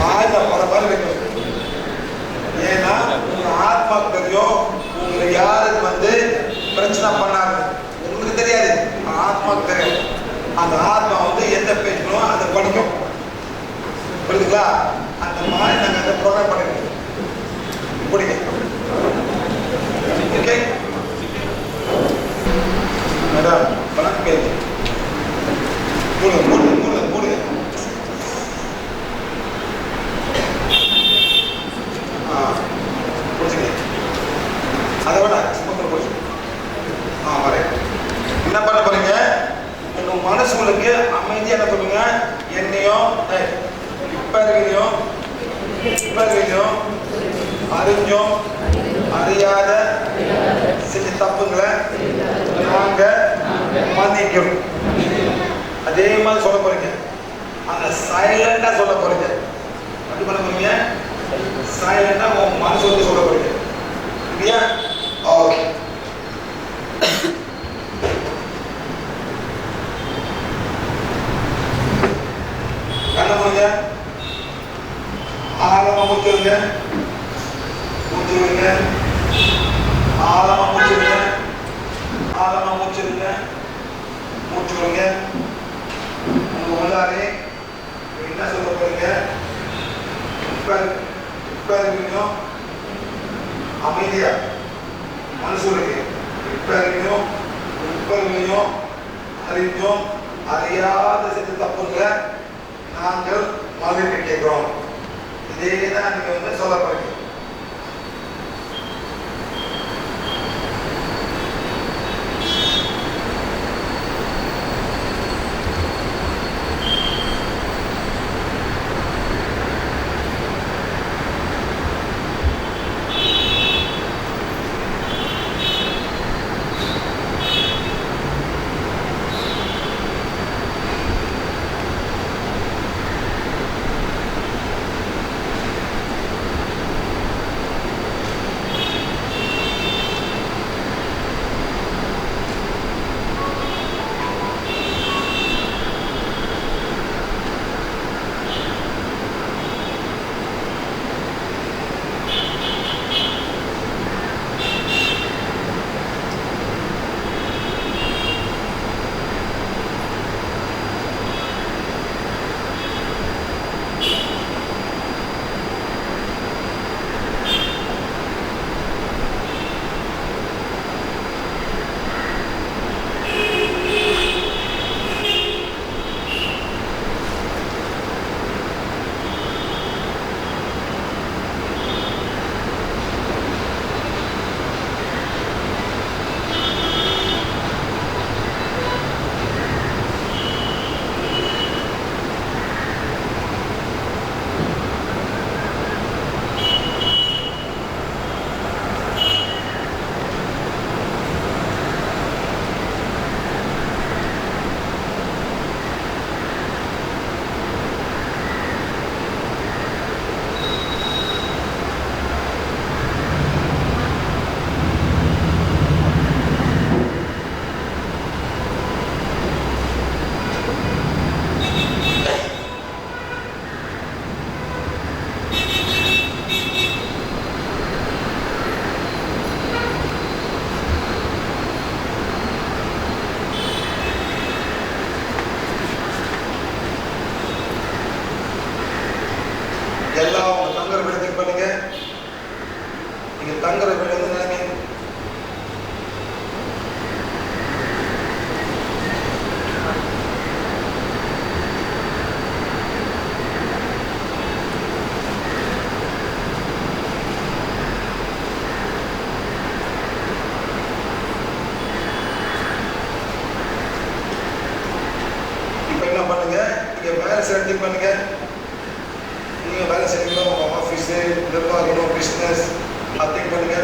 ஆயுத பல மாதிரி வைக்கணும். ஏன்னா உங்க ஆத்மாக்கு தெரியும் உங்களை யாருக்கு வந்து பிரச்சனை பண்ணாரு உங்களுக்கு தெரியாது, ஆத்மாக்கு தெரியும். அந்த ஆத்மா வந்து எந்த பேசணும் அதை படிக்கும். புரியுதுங்களா? அந்த மாதிரி நாங்கள் அந்த ப்ரோக்ராம் பண்ணிருக்கோம். பிடிங்க. ஓகே மேடம், வணக்கம் கேள்வி மூடுங்க மூடுங்க மூடுங்க மூடுங்க. பிடிச்சிங்க. அதை விட சுமத்தில் பிடிச்சி வரேன். என்ன பண்ண போறீங்க? உங்க மனசுகளுக்கு அமைதியா என்ன சொல்லுங்க, என்னையும் இப்ப இருக்கிறையும் அறிஞ்சும் அறியாத செஞ்ச தப்புங்களை நாங்க மன்னிக்கிறோம். அதே மாதிரி சொல்ல போறீங்க. அந்த சைலண்டா சொல்ல போறீங்க. அப்படி பண்ண போறீங்க. சைலண்டா உங்க மனசு வந்து சொல்ல போறீங்க. இல்லையா? ஓகே. என்ன பண்ணுங்க? ஆழமா மூச்சுருங்க. மூச்சுருங்க. ஆழமா மூச்சுருங்க. ஆழமா மூச்சுருங்க. மூச்சுருங்க. உங்க உள்ளாரே என்ன சொல்ல போறீங்க? இப்ப இருக்கணும் அமைதியா மனசுக்கு. இப்ப இருக்கணும் அறிஞ்சோம் அறியாத செஞ்ச தப்புங்களை நாங்கள் மன்னிப்பு கேட்கிறோம். இதே தான் நீங்க வந்து சொல்ல போறீங்க. எல்லாம் உங்க தங்குற வீடு திங்க் பண்ணுங்க. நீங்க தங்குற வீடு வந்து நினைங்க. இப்ப என்ன பண்ணுங்க? நீங்க வேலை செட்டிங் பண்ணுங்க. நீங்க வேலை செய்யணும், உங்க ஆஃபீஸு, நிர்வாகம், பிஸ்னஸ் திங்க் பண்ணுங்க.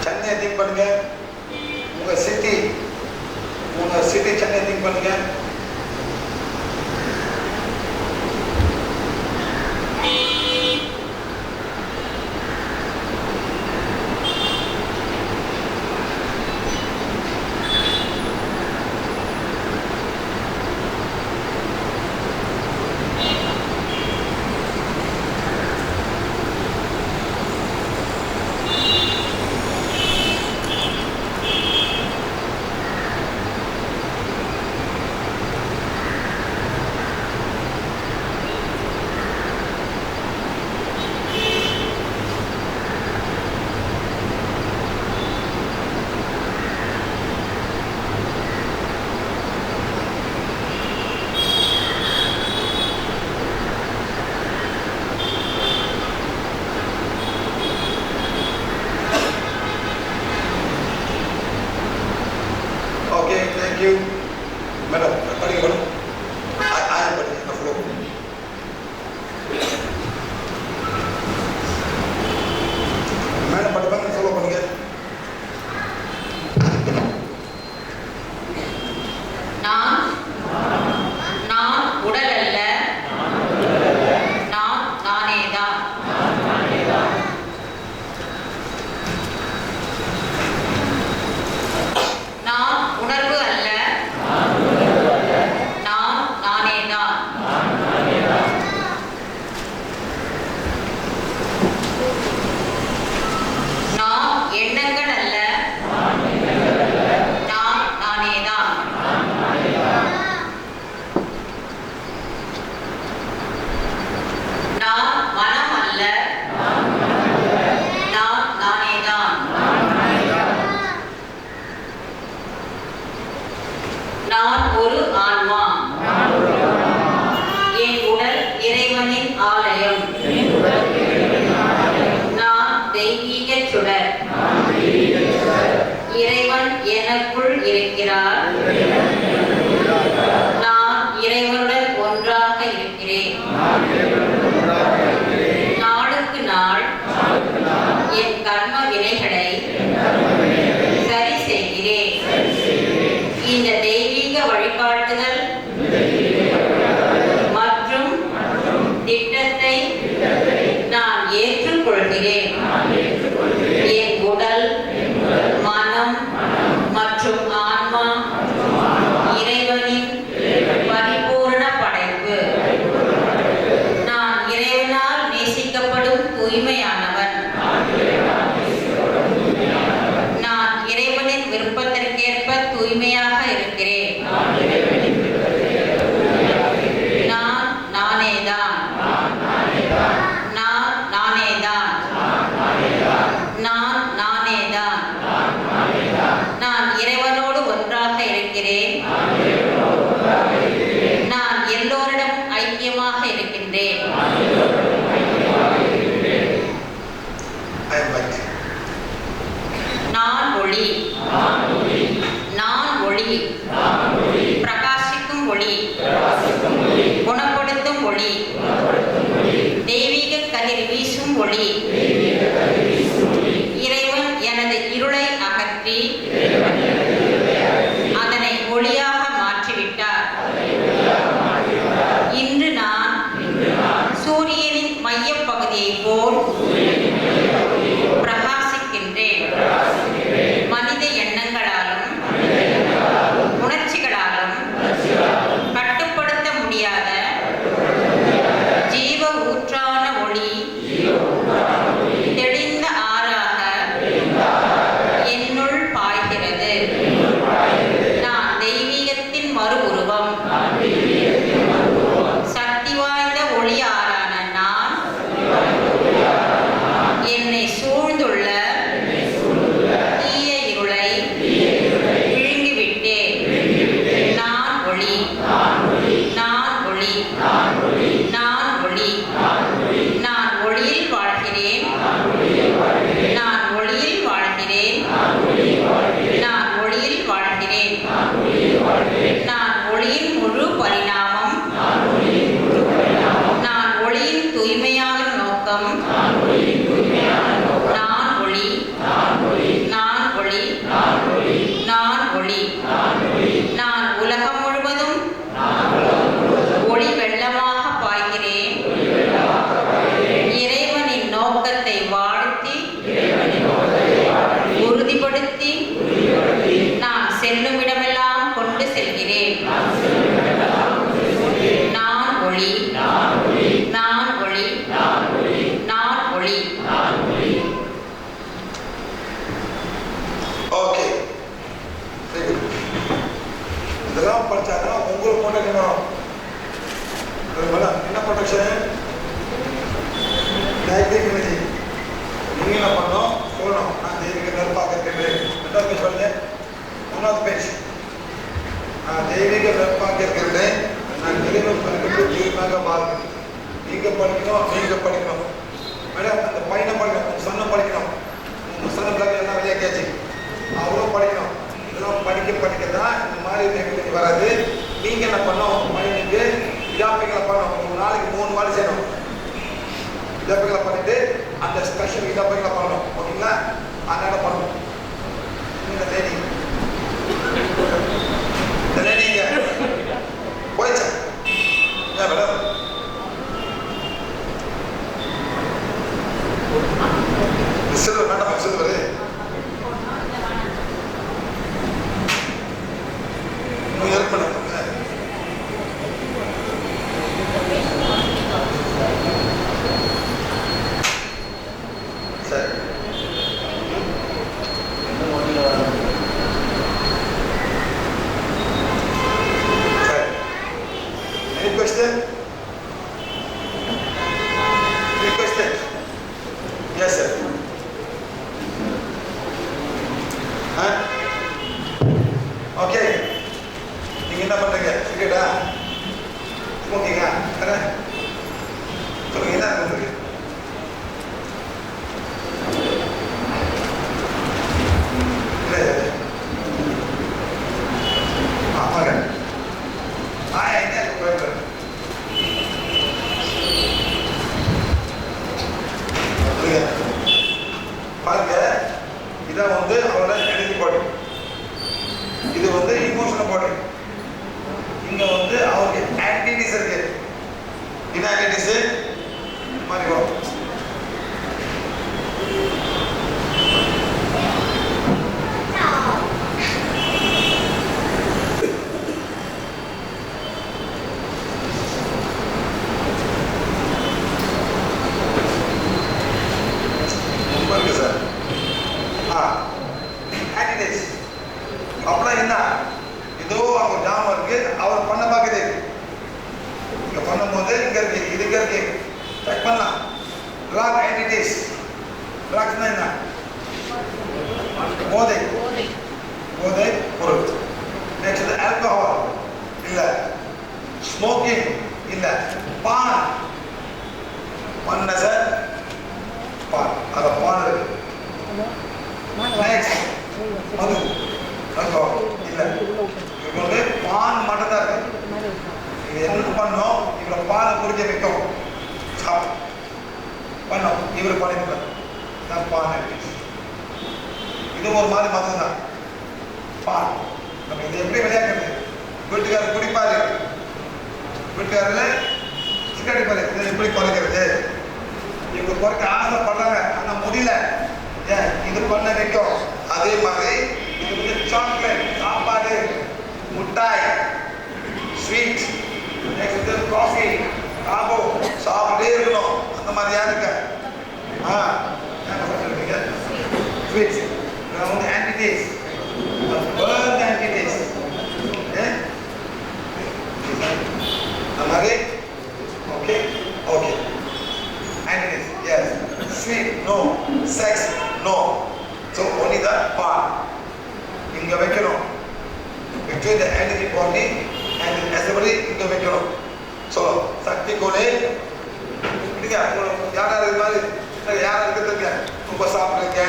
சென்னை திங்க் பண்ணுங்க. பண்ணுங்க. உங்க சிட்டி சென்னை திங்க் பண்ணுங்க. Okay, thank you. Madam, படிங்க மேடம். ஆயம் படிங்க, நான் ஃபாலோ பண்ணுங்க. மேடம் படிப்பாங்க, ஃபாலோ பண்ணுங்க. நான் உடல் அல்ல, நான் நானேதான். நான் உணர்வு அல்ல, நான் நானேதான். நான் எண்ணங்கள் அல்ல, நான் நானேதான். நான் மனம் அல்ல, நான் நானேதான். நான் ஒரு ஆன்மா, என் உடல் இறைவனின் ஆலயம். நான் தெய்வீக சுடர், இறைவன் எனக்குள் இருக்கிறார். நான் இறைவனுடன் ஒன்றாக இருக்கிறேன். நாளுக்கு நாள் என் கர்ம வினைகளை சரி செய்கிறேன். இந்த தெய்வீக வழிகாட்டுதல் மற்றும் திட்டத்தை நான் ஏற்றுக்கொள்கிறேன். என் உடல், மனம் மற்றும் ஆன்மா இறைவனின் பரிபூரண படைப்பு. நான் இறைவனால் நேசிக்கப்படும் தூய்மையானவன். நான் இறைவனின் விருப்பத்திற்கேற்ப தூய்மையாக இருக்கிறேன். நான் நானேதான். நான் நானேதான். நான் நானேதான். நான் இறைவனோடு ஒன்றாக இருக்கிறேன். நான் எல்லோரிடமும் ஐக்கியமாக இருக்கின்றேன். I am right. நான் ஒளி. நான் ஒளி. பிரகாசிக்கும் ஒளி. குணப்படுத்தும் ஒளி. தெய்வீக கதிர் வீசும் ஒளி. இறைவன் எனது இருளை அகற்றி அதனை ஒளியாக மாற்றிவிட்டார். இன்று நான் சூரியனின் மையப்பகுதியைப் போல் பிரகாசிக்கின்றேன். மனித எண்ணங்களாலும் உணர்ச்சிகளாலும் கட்டுப்படுத்த முடியாத ஜீவ ஊற்றான ஒளி தெளிந்த ஆறாக என்னுள் பாய்கிறது. மூணாவது பேஜ். தெய்வீக வெப்பாக இருக்கிறது. நான் தெளிவு படிக்கிறது தீர்மாக பாருங்க. நீங்க படிக்கணும். மேடம் அந்த பையனை படிக்கணும், உங்க சொன்ன படிக்கணும், உங்க சொன்ன பிள்ளைங்க எல்லாம் வெளியே கேச்சு அவரும் படிக்கணும். இதெல்லாம் படிக்க தான் இந்த மாதிரி நெகட்டிவ் வராது. நீங்க என்ன பண்ணணும், உங்க பையனுக்கு இதாப்பிகளை பண்ணணும். ஒரு நாளைக்கு 3 வாட்டி செய்யணும். இதாப்பிகளை பண்ணிட்டு அந்த ஸ்பெஷல் இதாப்பிகளை பண்ணணும். ஓகேங்களா? அதனால பண்ணணும். இந்த லேடிங்க போயிடுச்சா மேடம்? சில்வர் வேண்டாம், சில்வர் ஹெல்ப் பண்ணுங்க. சரி any question? Yes sir. Okay. நீங்க என்ன பண்றீங்க? சிகரெட்டா? ஸ்மோக்கிங்கா? சொல்லுங்க, என்ன பண்றீங்க? பாருங்க, இதான் வந்து அவரோட எனர்ஜி பாடி, இது வந்து இமோஷனல் பாடி. இங்க வந்து அவருக்கு ஆக்டிவிட்டிஸ் இருக்கு. என்ன ஆக்டிவிட்டிஸ் மாதிரி வரும்? போதை பொருள். நெக்ஸ்ட் ஆல்கஹால் இல்ல, ஸ்மோக்கிங் இல்ல, பான் பண்ண சார் பான், அத பான் இருக்கு. நெக்ஸ்ட் மது ஆல்கஹால் இல்ல, இது வந்து பான் மட்டும் தான் இருக்கு. இது என்ன பண்ணோம், இவ்வளவு பால் குடிக்க வைக்கும் பண்ணோம், இவர் பண்ணிருப்பார் நான் பான் இருக்கு. இது ஒரு மாதிரி மதம் தான் பால். நம்ம இது எப்படி விளையாடுறது? வீட்டுக்காரர் குடிப்பாரு, வீட்டுக்காரர் சிகரெட் அடிப்பாரு, இதை எப்படி குறைக்கிறது? இவங்க குறைக்க ஆசைப்படுறாங்க, ஆனா முடியல. ஏன் இது பண்ண வைக்கும். அதே மாதிரி இது வந்து சாக்லேட், சாப்பாடு, முட்டாய், ஸ்வீட், நெக்ஸ்ட் காஃபி, காபோ சாப்பிட்டே இருக்கணும். அந்த மாதிரி யாருக்க ஸ்வீட்ஸ் வந்து ஆன்டிடேஸ், burn entities. Amare? Okay? Okay. Entities, yes. Sweet, no. Sex, no. So only the part. Inga vekkanum. Between the entity body and the assembly inga vekkanum. So, Sakti kole, idinga, yara irumadu, yara irukadhukku, ரொம்ப சாப்பிடுங்க.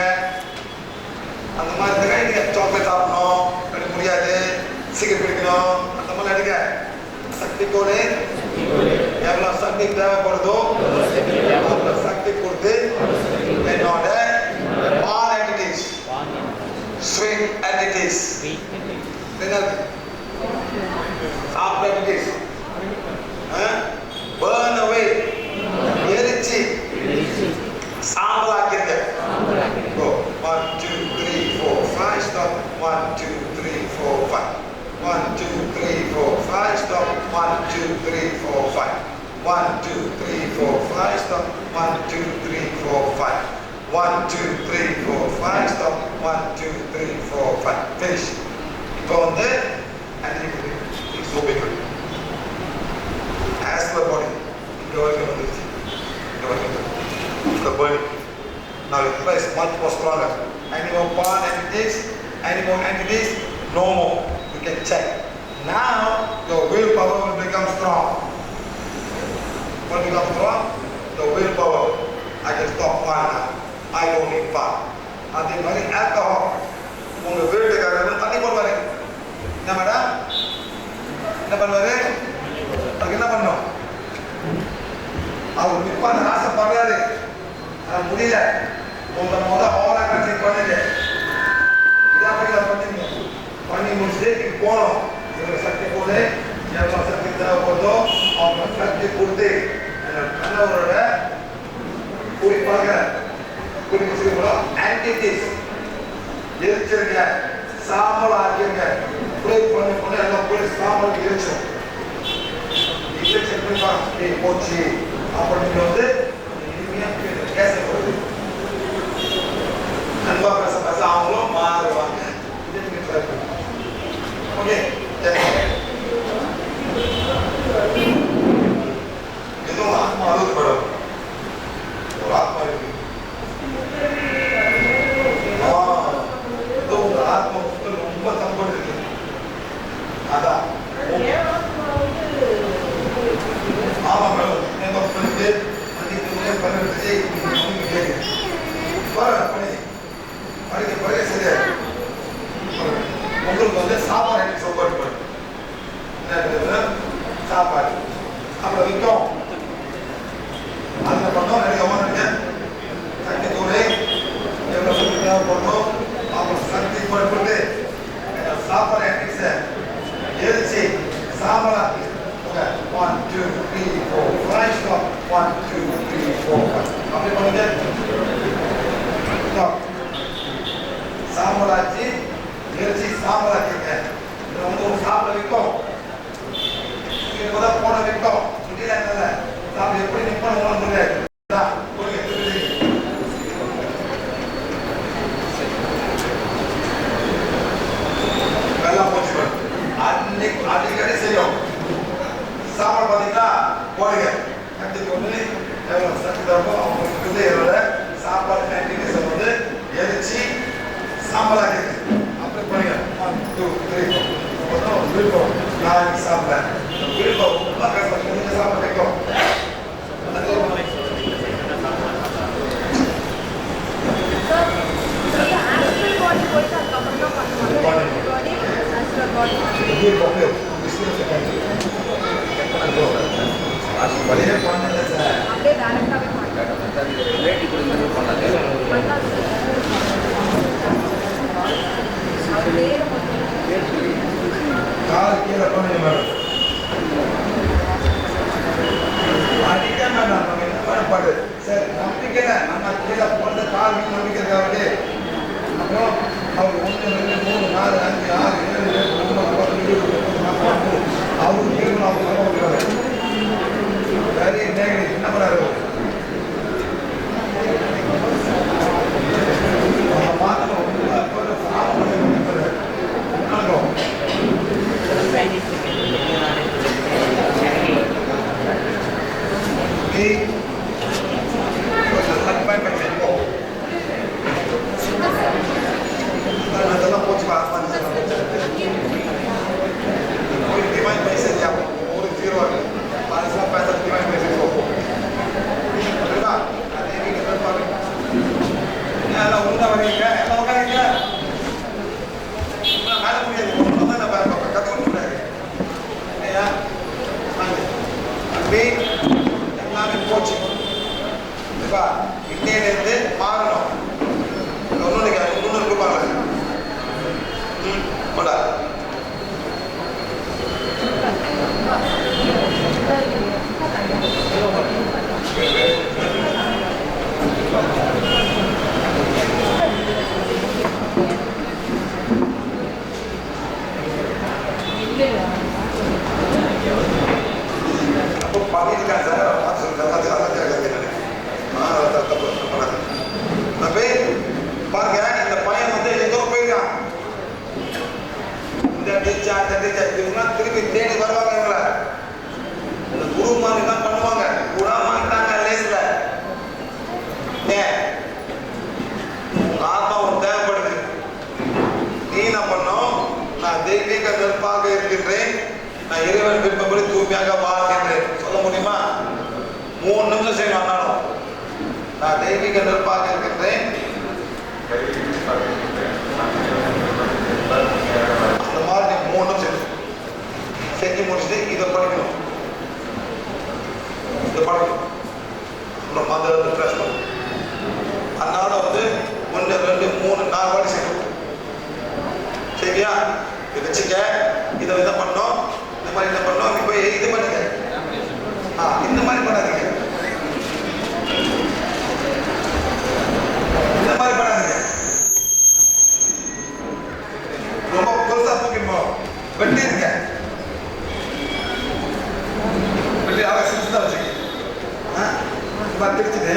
அந்த மாதிரி இருக்க chocolate சாப்பிடணும், எடுக்க முடியாது, cigarette பிடிக்கணும், அந்த மாதிரி எடுக்க. சக்தி கோடு எவ்வளவு சக்தி தேவைப்படுதோ அவ்வளவு சக்தி கொடுத்து என்னோட பால் ஆன்டிடிஸ், sweet ஆன்டிடிஸ், சாப்பிட் ஆன்டிடிஸ், burn away, எரிச்சி சாம்பலாக்கிருங்க. Go 1 2 3 4 5 stop 1 2 3 4 5 1 2 3 4 5 stop 1 2 3 4 5 1 2 3 4 5 stop 1 2 3 4 5 1 2 3 4 5 stop 1 2 3 4 5 finish. இப்போ வந்து it's so big as per body இங்க வரைக்கும் வந்துருச்சு, இங்க வரைக்கும் the burning. Now it is much more stronger. Any more pan entities, any more entities, No more. You can check. Now your willpower will become strong. What becomes strong? The willpower. I can stop fun now. I don't need fun. அதே மாதிரி alcohol உங்க வீட்டுக்காரர் தண்ணி போடுவாரு. என்ன madam? என்ன பண்ணுவாரு? அதுக்கு என்ன பண்ணும்? அவர் நிப்பான ஆசைப்படுறாரு. அது முடியல. உங்க ஓவரா கன்செப்ட் பண்ணுங்க. இதான் பண்ணுங்க. பண்ணி முடிச்சுட்டு போகணும். இவங்க சக்தி போது எவ்வளோ சக்தி தேவைப்படுதோ அவங்க சக்தி கொடுத்து கண்ணவரோட குறிப்பாக ஆன்டிடிஸ் எரிச்சிருங்க, சாம்பல் ஆக்கிருங்க, ப்ரே பண்ணி பண்ணி எல்லாம் போய் சாம்பல் எரிச்சிடும். இன்ஜெக்ஷன் போச்சு அப்படின்னு வந்து இனிமையாக கேச போகுது. அன்பா பேச பேச அவங்களும் மாறுவாங்க. ஓகே, எதுவும் ஆத்மா அழுதுபடும். ஒரு ஆத்மா இருக்கு. ஏதோ உங்க ஆத்மா ரொம்ப தம்பு இருக்கு. அதான் ஆமா மேடம். என்ன பண்ணிட்டு பண்ணிட்டு படிக்க சரியா உங்களுக்கு வந்து சாப்பாடு எனக்கு சப்போர்ட் பண்ணும். என்ன சாப்பாடு அப்புறம் விற்கும். அதில் பண்ணோம் எனக்கு கவனம் சக்தி தூளை எவ்வளோ சக்தி தேவைப்படணும் அப்புறம் சக்தி போட்டு சாப்பாடு எனக்கு எரிச்சு சாம்பலாக்கி 1 2 3 4 5 stop 1 2 3 4 அப்படி பண்ணுங்க. சாம்பலாச்சு எரிச்சு சாம்பலாக்கிங்க. இதில் வந்து ஒரு சாப்பிட விற்கும். இப்போதான் போன விற்கும். முடியல சாப்பிட எப்படி நிற்போம் உங்களுக்கு முடியாது. வெள்ளம் போச்சு அடிக்கடி செய்யும். சாப்பாடு பார்த்தீங்கன்னா போடுங்க. கண்டிப்பாக ஒன்று எவ்வளோ சக்தி தரப்போ அவங்களுக்கு வந்து என்னோட சாப்பாடு ஆக்டிவிட்டிஸை வந்து எரிச்சு சாம்பலாக இருக்குது. அப்படி பண்ணுங்க. 1 2 3 விருப்பம் நான் சாப்பிட்றேன். விருப்பம் ரொம்ப கஷ்டம். நீங்கள் சாப்பிட வைக்கும். வழியே பண்ணல சார். அப்படியே டைரக்டாவே பண்ணலாம். ரேட் கொடுங்க பண்ணலாம். கால் கீழே பண்ணுங்க மேடம். அடிக்க வேண்டாம். நம்ம என்ன பண்ண பாடு சார் நம்பிக்கை நம்ம கீழே போட்டு கால் நம்பிக்கிறதுக்காக அப்புறம் அவர் 1 2 3 4 5 6 7 8 9 அவரு கேட்கணும். அவங்க வேற என்ன பண்ணாரு? அதெல்லாம் போச்சு டிவைன் மெசேஜ் ஒரு 0 அதெல்லாம் பேச டிவைன் மெசேஜ் போகும். அதே நீங்கள் பாருங்க. எல்லாம் உள்ள வரீங்க எல்லாம் உட்காரீங்க. மேல முடியாது கற்றுக்கிட்டு இல்லையா? அப்படி எல்லாமே போச்சு. இன்னையிலேருந்து மாறணும். இன்னொன்று இருப்பாங்க. போடா அப்போ பண்ணியிருக்கேன் சார். பாருங்க இந்த பையன் வந்து எங்கோ போயிருக்கான். இந்த டீச்சா திருப்பி தேடி வருவாங்க. இந்த குரு மாதிரி தான் பண்ணுவாங்க. கூட மாட்டாங்க லேஸ்ல. ஆத்மா ஒரு தேவைப்படுது. நீ என்ன பண்ணும்? நான் தெய்வீக நெருப்பாக இருக்கின்றேன், நான் இறைவன் விருப்பப்படி தூய்மையாக வாழ்கின்றேன். சொல்ல முடியுமா? 3 நிமிஷம் செய்யணும். ஆனாலும் நான் தெய்வீக நெருப்பாக இருக்கின்றேன், அந்த மாதிரி நீ 3 நிமிஷம் செஞ்சு முடிச்சுட்டு இதை படிக்கணும். இதை படிக்கணும். அப்புறம் மந்திரத்தை ப்ரெஸ் பண்ணணும். அதனால வந்து 1 2 3 4 வாட்டி செய்யணும். சரியா? இதை வச்சுக்க. இதை இதை பண்ணோம், இந்த மாதிரி இதை பண்ணோம். நீ போய் இது பண்ணுங்க. இந்த மாதிரி பண்ணாதீங்க, இந்த மாதிரி பண்ணாதீங்க. ரொம்ப பெருசா தூக்கிடுவோம். வெட்டி இருங்க, வெட்டி அழகா சிரிச்சுதான் வச்சுக்க. திருச்சிட்டு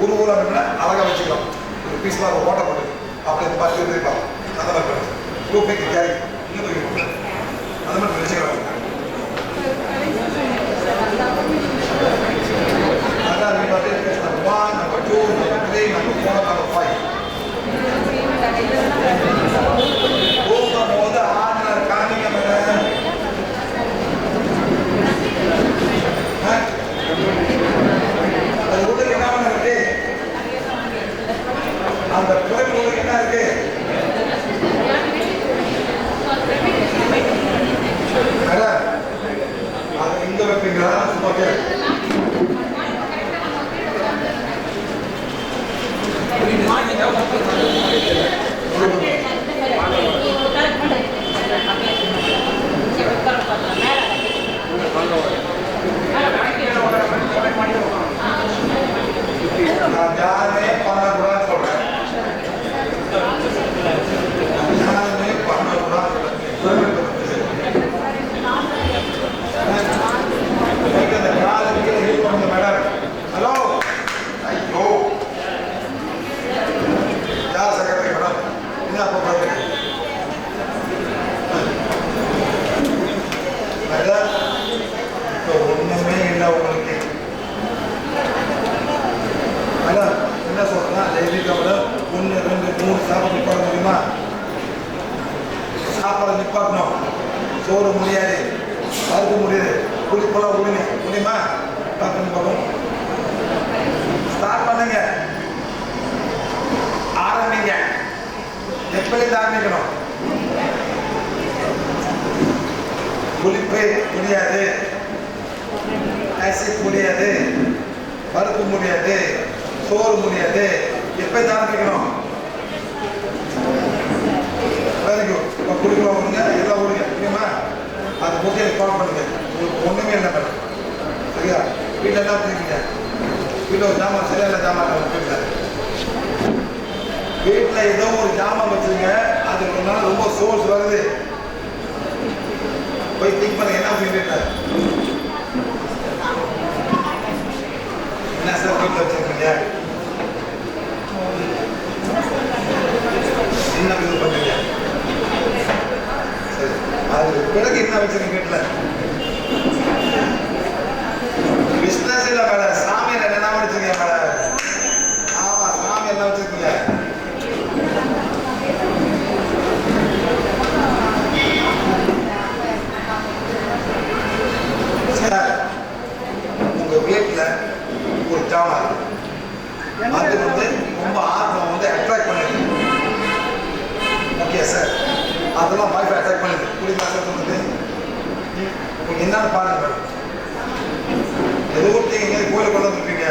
ஊர் ஊரா அழகா வச்சுக்கலாம். ஒரு பீஸ் மாதிரி ஓட்ட போட்டு அப்படி 10 இருக்கலாம். அந்த மாதிரி பண்ணுங்க. குரூப்பிக்கு கேரி இன்னும் தூக்கி அந்த மாதிரி வச்சுக்கலாம். அதான் நீ பார்த்து number 1, number 2, number 3, number 4, number 5 போகும்போது ஆர்டர் காமிங்க மேடம். அது உள்ள என்ன இருக்கு? அந்த குரல் உள்ள என்ன இருக்கு? மேடம் அது இங்க வைப்பீங்களா? ஓகே. நான் யாருமே பண்ணக்கூடாது சொல்றேன். யாருமே பண்ணக்கூடாது. மேடம் ஹலோ, ஐயோ யார் செக்ரட்டரி மேடம்? என்ன போடுறது? இப்போ ஒண்ணுமே இல்லை உங்களுக்கு. மேடம் என்ன சொல்றேன்னா, தைரியத்தை விட 1 2 3 சாப்பாடு நிப்பாட முடியுமா? சாப்பாடு நிப்பாட்டணும். சோறு முடியாது, பருப்பு முடியாது, குளிப்பெல்லாம் உடனே முடியுமா? பார்க்கணும். ஸ்டார்ட் பண்ணுங்க, ஆரம்பிங்க. எப்படிருந்து ஆரம்பிக்கணும்? குளிப்பே முடியாது, அரிசி முடியாது, பருப்பு முடியாது, சோறு முடியாது. எப்ப ஆரம்பிக்கணும்? Very good. இப்போ குளிக்கலாம் விடுங்க, எல்லாம் விடுங்க. முடியுமா? அது முடிஞ்சு ஃபாலோ பண்ணுங்க. உங்களுக்கு ஒன்றுமே இல்லை மேடம். சரியா? வீட்டில் என்ன வச்சுருக்கீங்க? வீட்டில் ஒரு ஜாமான் சரியா இல்லை ஜாமான் வீட்டில் வீட்டில் ஏதோ ஒரு ஜாமான் வச்சுருங்க. அது ஒரு நாள் ரொம்ப சோர்ஸ் வருது. போய் திங்க் பண்ணுங்க, என்ன வீட்டில் என்ன சார் வீட்டில் வச்சுருக்கீங்க? என்ன இது பண்ணுறீங்க? சரி, அது பிறகு என்ன வச்சுருக்கீங்க வீட்டில்? பிஸ்னஸ் இல்லை மேடம், சாமியார் என்ன வச்சுருக்கீங்க மேடம்? ஆமாம், சாமி என்ன வச்சுருக்கீங்க? சார், உங்கள் வீட்டில் ஒரு ஜாமான் அது வந்து ரொம்ப ஆர்வம் வந்து அட்ராக்ட் பண்ணுது. ஓகே சார், அதெல்லாம் வாய்ப்பு அட்ராக்ட் பண்ணுது. புரியுதா சார்? சொல்லுது நீங்கள் என்னன்னு பாருங்க மேடம். ஏதோ ஒருத்தங்க எங்கேயாவது கோயிலை கொண்டு வந்துருப்பீங்க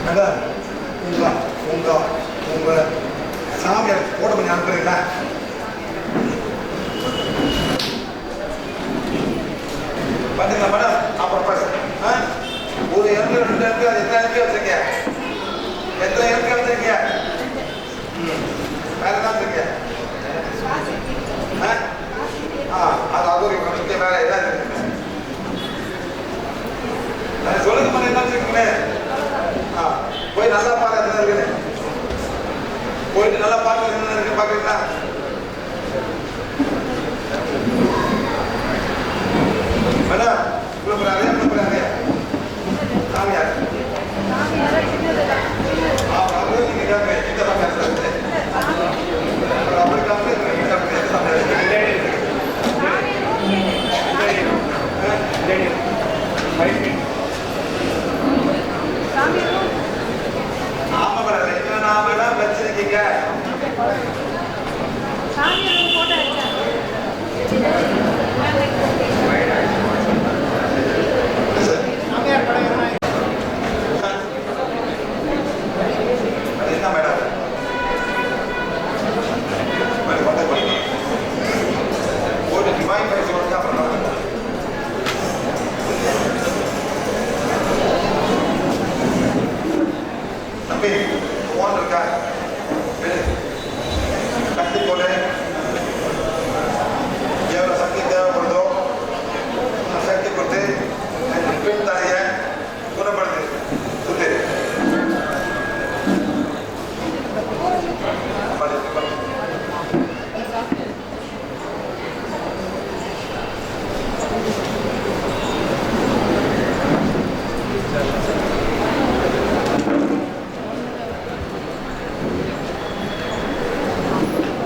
மேடம். உங்கள் சாமியார் போட்டோ பண்ணி அனுப்புறீங்களா? பார்த்தீங்களா மேடம்? அப்புறம் ஒரு எம்பி 2 எம்பி அது எத்தனை எம்பி வச்சுருக்கீங்க? எத்தனை எம்பி வச்சுருக்கீங்க? வேற என்ன வச்சுருக்கீங்க? அது ஒரு முக்கிய வேலை என்ன இருக்குங்க? சொல்லுங்க மேடம், என்ன வச்சுருக்கீங்க? போய் நல்லா பார்க்க என்ன இருக்குது, போயிட்டு நல்லா பார்க்க என்ன இருக்கு பார்க்குறீங்களா? மேடம் விழுப்புறாரு விழுப்புறாரு சாமியார் நீங்க கேட்க நீங்க அது என்ன மேடம் ஒரு டிவைன் பைஸ் ஒழுங்கா பண்ணணும். தம்பி போன் இருக்கா கட்டி போல எவ்வளோ சக்தி தேவைப்படுதோ அந்த சக்தி கொடுத்து பெண் தலைய குணப்படுத்து சுத்து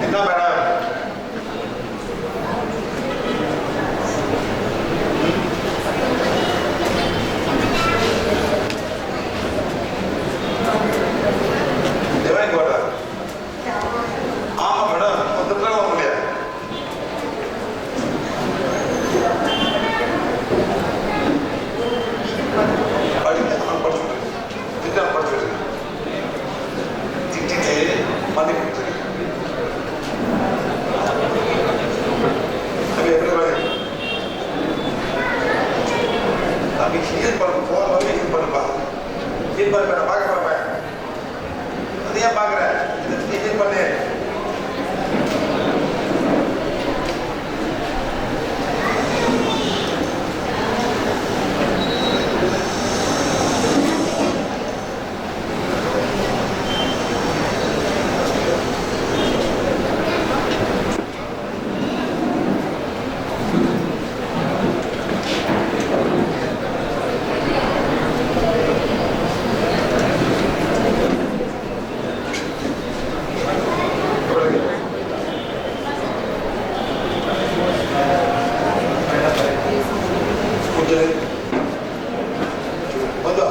என்ன மேடம் ஆமா மேடம் வந்துட்டு முடியாது படிச்சுட்டு திட்டிட்டு மதி கொடுத்துருக்கு தம்பி ஹீல் பண்ண போற வரை ஹீல் பண்ணுப்பா ஹீல் பண்ண நான் பார்க்க போறேன் அது ஏன் பார்க்குறேன் இது ஹீல் பண்ணு வந்து